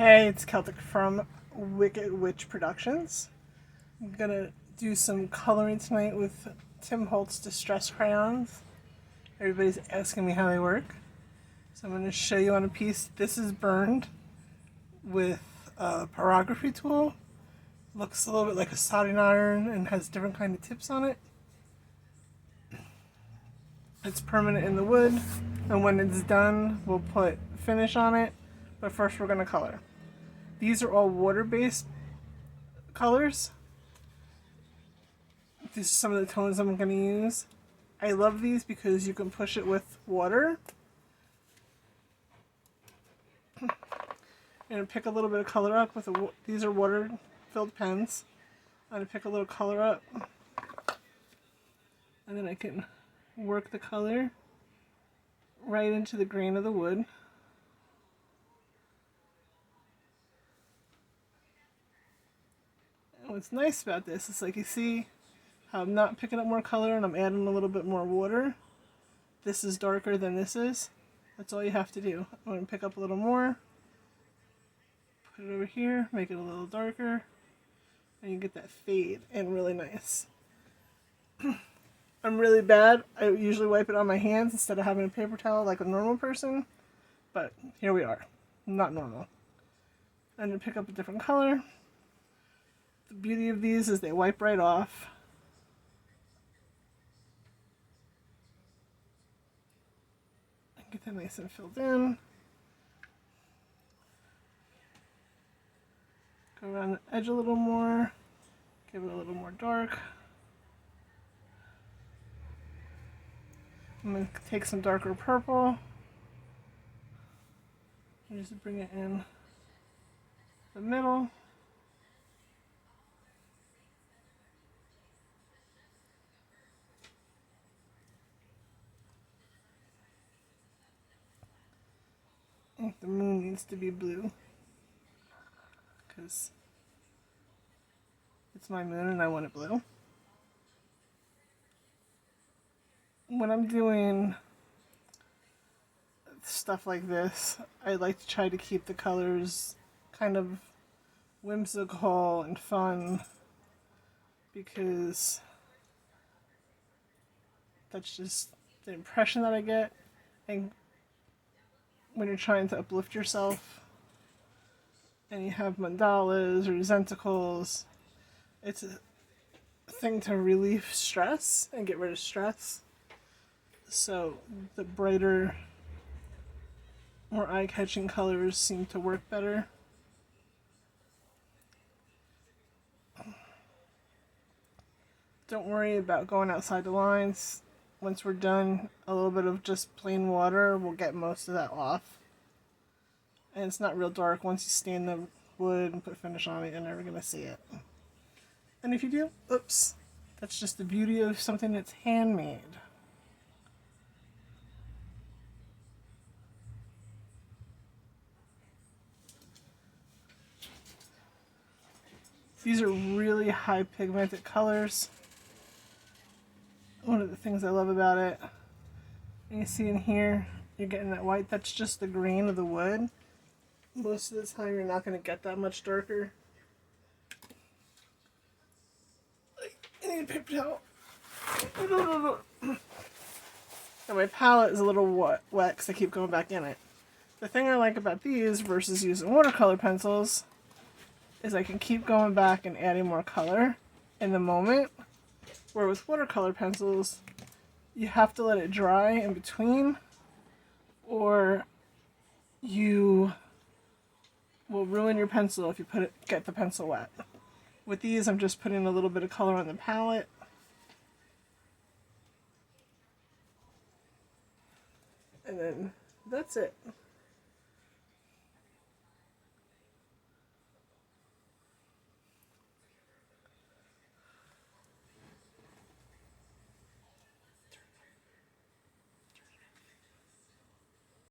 Hey, it's Keltic from Wicked Witch Productions. I'm gonna do some coloring tonight with Tim Holtz Distress Crayons. Everybody's asking me how they work. So I'm gonna show you on a piece. This is burned with a pyrography tool. Looks a little bit like a soldering iron and has different kind of tips on it. It's permanent in the wood, and when it's done, we'll put finish on it. But first we're gonna color. These are all water-based colors. These are some of the tones I'm going to use. I love these because you can push it with water. I'm going to pick a little bit of color up with these are water-filled pens. I'm going to pick a little color up, and then I can work the color right into the grain of the wood. What's nice about this is, like, you see how I'm not picking up more color and I'm adding a little bit more water. This is darker than this is. That's all you have to do. I'm going to pick up a little more, put it over here, make it a little darker, and you get that fade and really nice. I'm really bad. I usually wipe it on my hands instead of having a paper towel like a normal person, but here we are. Not normal. I'm going to pick up a different color. The beauty of these is they wipe right off. Get that nice and filled in. Go around the edge a little more. Give it a little more dark. I'm going to take some darker purple and just bring it in the middle. I think the moon needs to be blue because it's my moon and I want it blue. When I'm doing stuff like this, I like to try to keep the colors kind of whimsical and fun because that's just the impression that I get. And when you're trying to uplift yourself and you have mandalas or zenticles, it's a thing to relieve stress and get rid of stress. So the brighter, more eye-catching colors seem to work better. Don't worry about going outside the lines. Once we're done, a little bit of just plain water will get most of that off. And it's not real dark. Once you stain the wood and put finish on it, you're never going to see it. And if you do, oops, that's just the beauty of something that's handmade. These are really high pigmented colors. One of the things I love about it, and you see in here, you're getting that white, that's just the grain of the wood. Most of the time you're not going to get that much darker. I need a paper towel. And my palette is a little wet because I keep going back in it. The thing I like about these versus using watercolor pencils is I can keep going back and adding more color in the moment. Where with watercolor pencils, you have to let it dry in between, or you will ruin your pencil if you get the pencil wet. With these, I'm just putting a little bit of color on the palette. And then that's it.